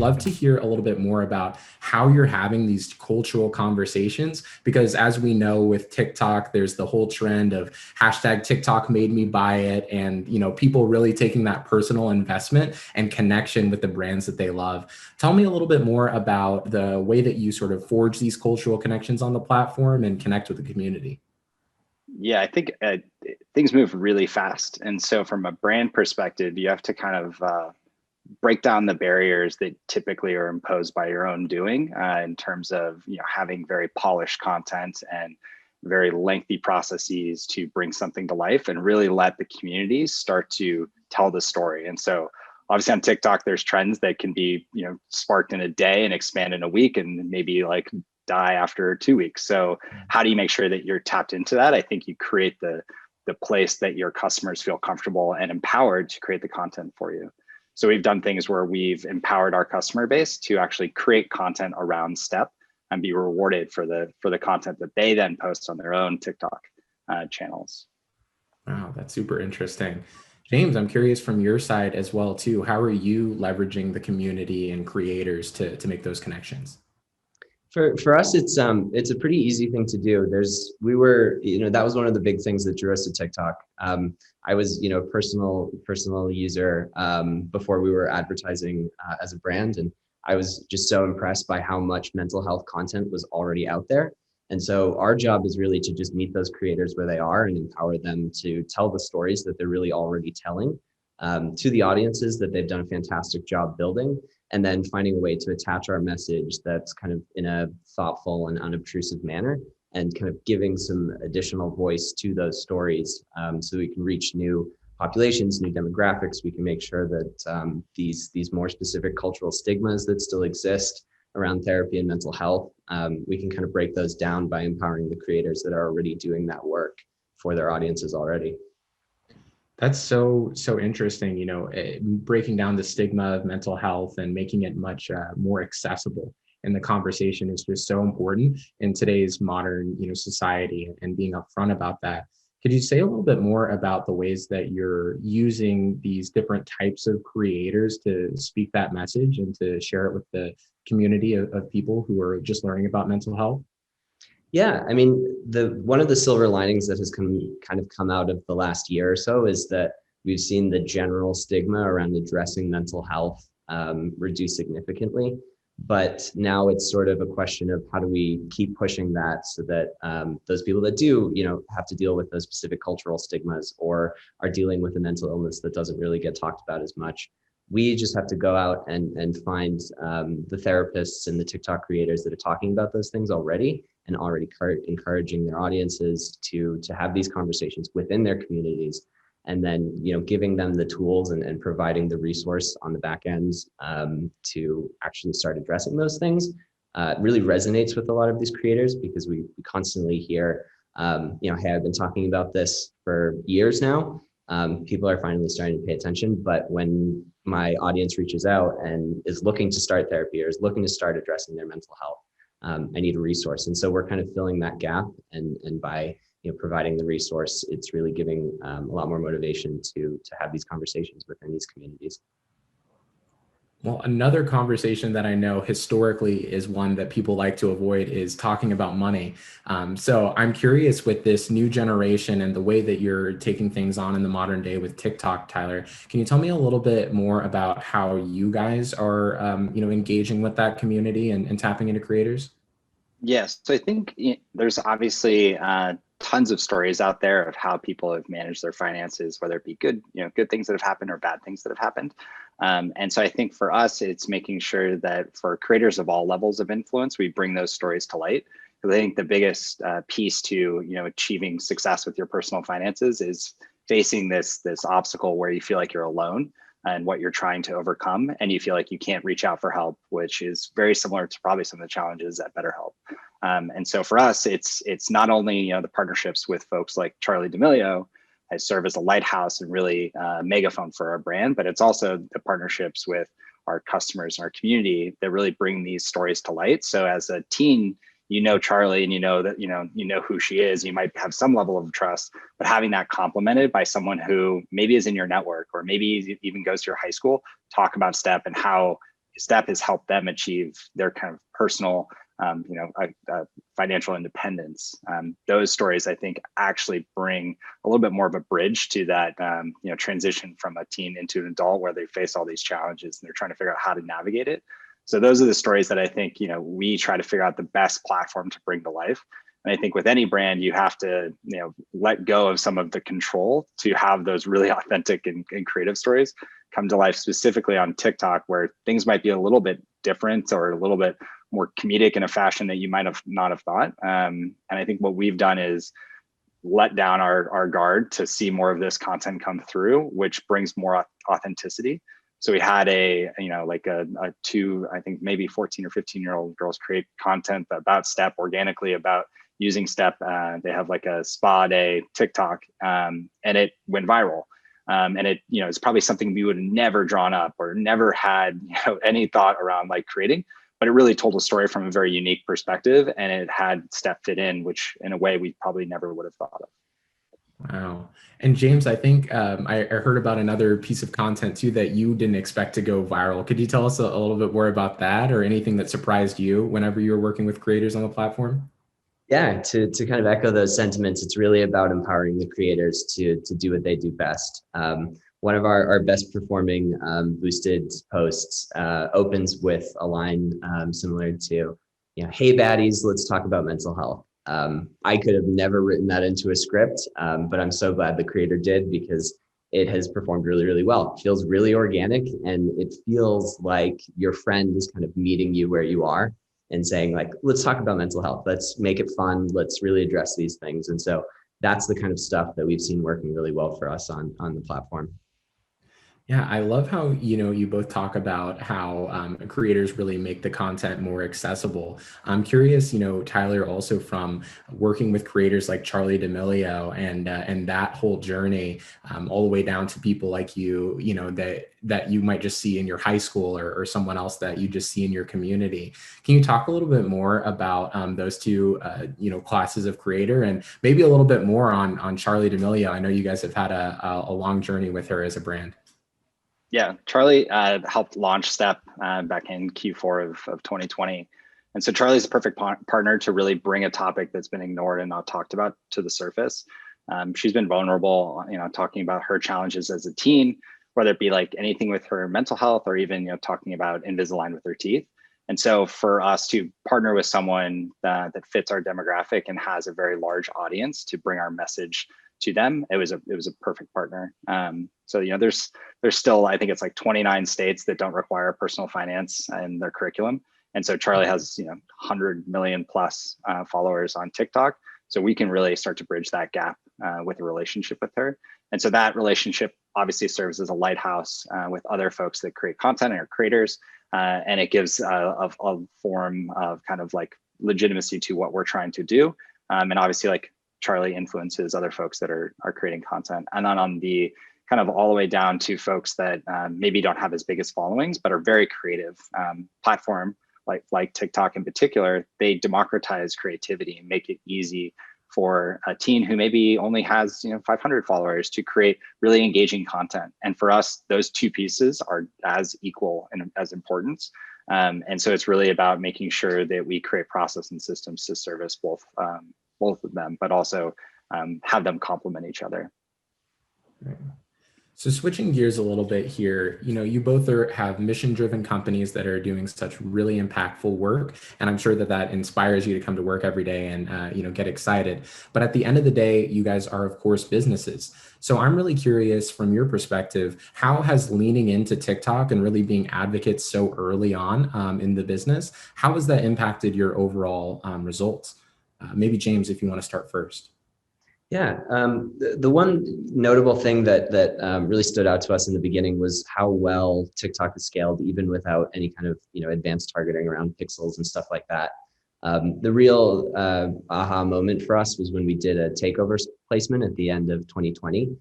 love to hear a little bit more about how you're having these cultural conversations, because as we know with TikTok, there's the whole trend of hashtag TikTok made me buy it. And, people really taking that personal investment and connection with the brands that they love. Tell me a little bit more about the way that you sort of forge these cultural connections on the platform and connect with the community. Yeah, I think things move really fast. And so from a brand perspective, you have to kind of break down the barriers that typically are imposed by your own doing in terms of having very polished content and very lengthy processes to bring something to life, and really let the communities start to tell the story. And so obviously on TikTok, there's trends that can be sparked in a day and expand in a week and maybe like die after 2 weeks. So how do you make sure that you're tapped into that? I think you create the place that your customers feel comfortable and empowered to create the content for you. So we've done things where we've empowered our customer base to actually create content around STEP and be rewarded for the content that they then post on their own TikTok channels. Wow, that's super interesting. James, I'm curious from your side as well too. How are you leveraging the community and creators to make those connections? For us, it's a pretty easy thing to do. That was one of the big things that drew us to TikTok. I was, a personal user before we were advertising as a brand, and I was just so impressed by how much mental health content was already out there. And so our job is really to just meet those creators where they are and empower them to tell the stories that they're really already telling to the audiences that they've done a fantastic job building, and then finding a way to attach our message that's kind of in a thoughtful and unobtrusive manner, and kind of giving some additional voice to those stories so we can reach new populations, new demographics. We can make sure that these more specific cultural stigmas that still exist around therapy and mental health, we can kind of break those down by empowering the creators that are already doing that work for their audiences already. That's so interesting, breaking down the stigma of mental health and making it much more accessible. And the conversation is just so important in today's modern, society, and being upfront about that. Could you say a little bit more about the ways that you're using these different types of creators to speak that message and to share it with the community of people who are just learning about mental health? Yeah, I mean, one of the silver linings that has come out of the last year or so is that we've seen the general stigma around addressing mental health reduce significantly. But now it's sort of a question of how do we keep pushing that so that those people that do, have to deal with those specific cultural stigmas or are dealing with a mental illness that doesn't really get talked about as much. We just have to go out and find the therapists and the TikTok creators that are talking about those things already, and already encouraging their audiences to have these conversations within their communities, and then giving them the tools and providing the resource on the back end to actually start addressing those things. It really resonates with a lot of these creators, because we constantly hear, hey, I've been talking about this for years now. People are finally starting to pay attention, but when my audience reaches out and is looking to start therapy or is looking to start addressing their mental health, I need a resource. And so we're kind of filling that gap, and by providing the resource, it's really giving a lot more motivation to have these conversations within these communities. Well, another conversation that I know historically is one that people like to avoid is talking about money. So I'm curious, with this new generation and the way that you're taking things on in the modern day with TikTok, Tyler, can you tell me a little bit more about how you guys are, engaging with that community and tapping into creators? Yes, so I think there's obviously tons of stories out there of how people have managed their finances, whether it be good things that have happened or bad things that have happened. And so I think for us, it's making sure that for creators of all levels of influence, we bring those stories to light. Because I think the biggest piece to achieving success with your personal finances is facing this obstacle where you feel like you're alone and what you're trying to overcome, and you feel like you can't reach out for help, which is very similar to probably some of the challenges at BetterHelp. And so for us, it's not only the partnerships with folks like Charli D'Amelio has served as a lighthouse and really a megaphone for our brand, but it's also the partnerships with our customers and our community that really bring these stories to light. So as a teen, Charli, and that who she is, you might have some level of trust, but having that complemented by someone who maybe is in your network or maybe even goes to your high school, talk about STEP and how Step has helped them achieve their kind of personal, financial independence. Those stories, I think, actually bring a little bit more of a bridge to that, transition from a teen into an adult where they face all these challenges and they're trying to figure out how to navigate it. So those are the stories that I think, we try to figure out the best platform to bring to life. And I think with any brand, you have to, let go of some of the control to have those really authentic and creative stories come to life, specifically on TikTok, where things might be a little bit different or a little bit more comedic in a fashion that you might have not have thought. And I think what we've done is let down our guard to see more of this content come through, which brings more authenticity. So we had a two, I think maybe 14 or 15-year-old girls create content about Step organically, about using Step. They have like a spa day TikTok, and it went viral. And it, it's probably something we would have never drawn up or never had, any thought around like creating, but it really told a story from a very unique perspective, and it had Step fit in, which in a way we probably never would have thought of. Wow. And James, I think I heard about another piece of content too that you didn't expect to go viral. Could you tell us a little bit more about that, or anything that surprised you whenever you were working with creators on the platform? Yeah, to kind of echo those sentiments, it's really about empowering the creators to do what they do best. One of our best performing boosted posts opens with a line similar to, hey baddies, let's talk about mental health. I could have never written that into a script, but I'm so glad the creator did, because it has performed really, really well. It feels really organic, and it feels like your friend is kind of meeting you where you are and saying like, let's talk about mental health. Let's make it fun. Let's really address these things. And so that's the kind of stuff that we've seen working really well for us on the platform. Yeah, I love how, you both talk about how creators really make the content more accessible. I'm curious, Tyler, also from working with creators like Charli D'Amelio and that whole journey, all the way down to people like you, that you might just see in your high school or someone else that you just see in your community. Can you talk a little bit more about those two, classes of creator, and maybe a little bit more on Charli D'Amelio? I know you guys have had a long journey with her as a brand. Yeah, Charli helped launch Step back in Q4 of 2020. And so Charli's a perfect partner to really bring a topic that's been ignored and not talked about to the surface. She's been vulnerable, talking about her challenges as a teen, whether it be like anything with her mental health or even, talking about Invisalign with her teeth. And so for us to partner with someone that fits our demographic and has a very large audience to bring our message to them, it was a perfect partner. So there's still, I think it's like 29 states that don't require personal finance in their curriculum, and so Charli has 100 million plus followers on TikTok, so we can really start to bridge that gap with a relationship with her. And so that relationship obviously serves as a lighthouse with other folks that create content and are creators, and it gives a form of kind of like legitimacy to what we're trying to do, and obviously like Charli influences other folks that are creating content. And then on the kind of all the way down to folks that maybe don't have as big as followings, but are very creative, platform like TikTok in particular, they democratize creativity and make it easy for a teen who maybe only has 500 followers to create really engaging content. And for us, those two pieces are as equal and as important. And so it's really about making sure that we create process and systems to service both of them, but also have them complement each other. Right. So switching gears a little bit here, you both have mission-driven companies that are doing such really impactful work, and I'm sure that inspires you to come to work every day and get excited. But at the end of the day, you guys are, of course, businesses. So I'm really curious, from your perspective, how has leaning into TikTok and really being advocates so early on in the business, how has that impacted your overall results? Maybe James, if you want to start first. Yeah, the one notable thing that really stood out to us in the beginning was how well TikTok is scaled, even without any kind of advanced targeting around pixels and stuff like that. The real aha moment for us was when we did a takeover placement at the end of 2020.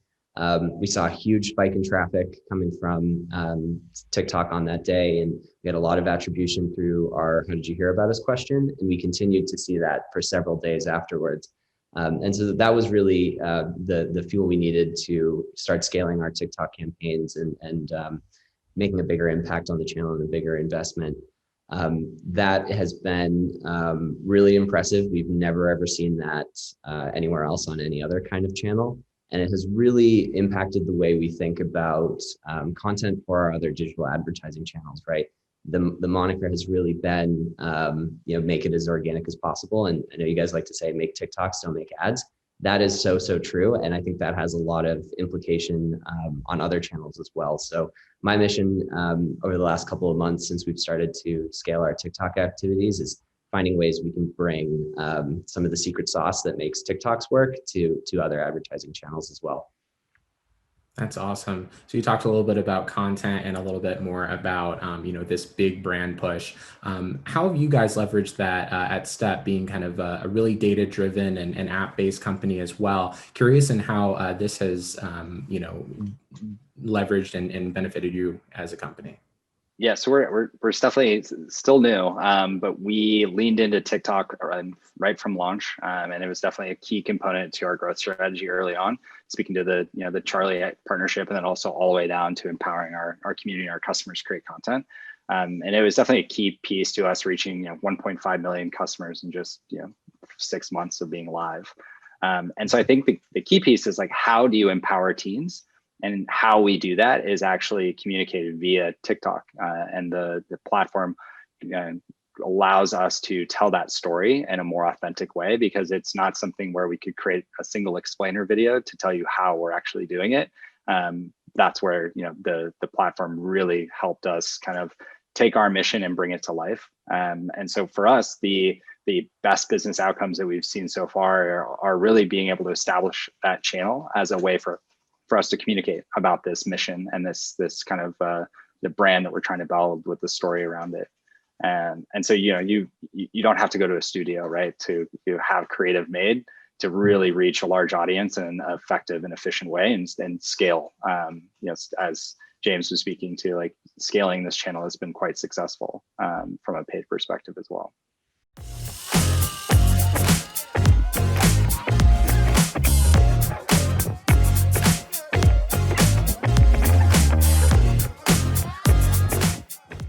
We saw a huge spike in traffic coming from TikTok on that day, and we had a lot of attribution through our "How did you hear about us?" question, and we continued to see that for several days afterwards. And so that was really the fuel we needed to start scaling our TikTok campaigns and making a bigger impact on the channel and a bigger investment. That has been really impressive. We've never ever seen that anywhere else on any other kind of channel. And it has really impacted the way we think about content for our other digital advertising channels, right? The moniker has really been, make it as organic as possible. And I know you guys like to say, make TikToks, don't make ads. That is so true. And I think that has a lot of implication on other channels as well. So my mission over the last couple of months since we've started to scale our TikTok activities is finding ways we can bring some of the secret sauce that makes TikToks work to other advertising channels as well. That's awesome. So you talked a little bit about content and a little bit more about, this big brand push. How have you guys leveraged that at Step, being kind of a really data-driven and app-based company as well? Curious in how this has, leveraged and benefited you as a company. Yeah, so we're definitely still new, but we leaned into TikTok right from launch, and it was definitely a key component to our growth strategy early on. Speaking to the Charli partnership, and then also all the way down to empowering our community, our customers create content, and it was definitely a key piece to us reaching 1.5 million customers in just 6 months of being live. And so I think the key piece is like, how do you empower teens? And how we do that is actually communicated via TikTok, and the platform allows us to tell that story in a more authentic way, because it's not something where we could create a single explainer video to tell you how we're actually doing it. That's where the platform really helped us kind of take our mission and bring it to life. And so for us, the best business outcomes that we've seen so far are really being able to establish that channel as a way for us to communicate about this mission and this kind of the brand that we're trying to build with the story around it. And so you don't have to go to a studio, right, to have creative made to really reach a large audience in an effective and efficient way and scale. As James was speaking to, like, scaling this channel has been quite successful from a paid perspective as well.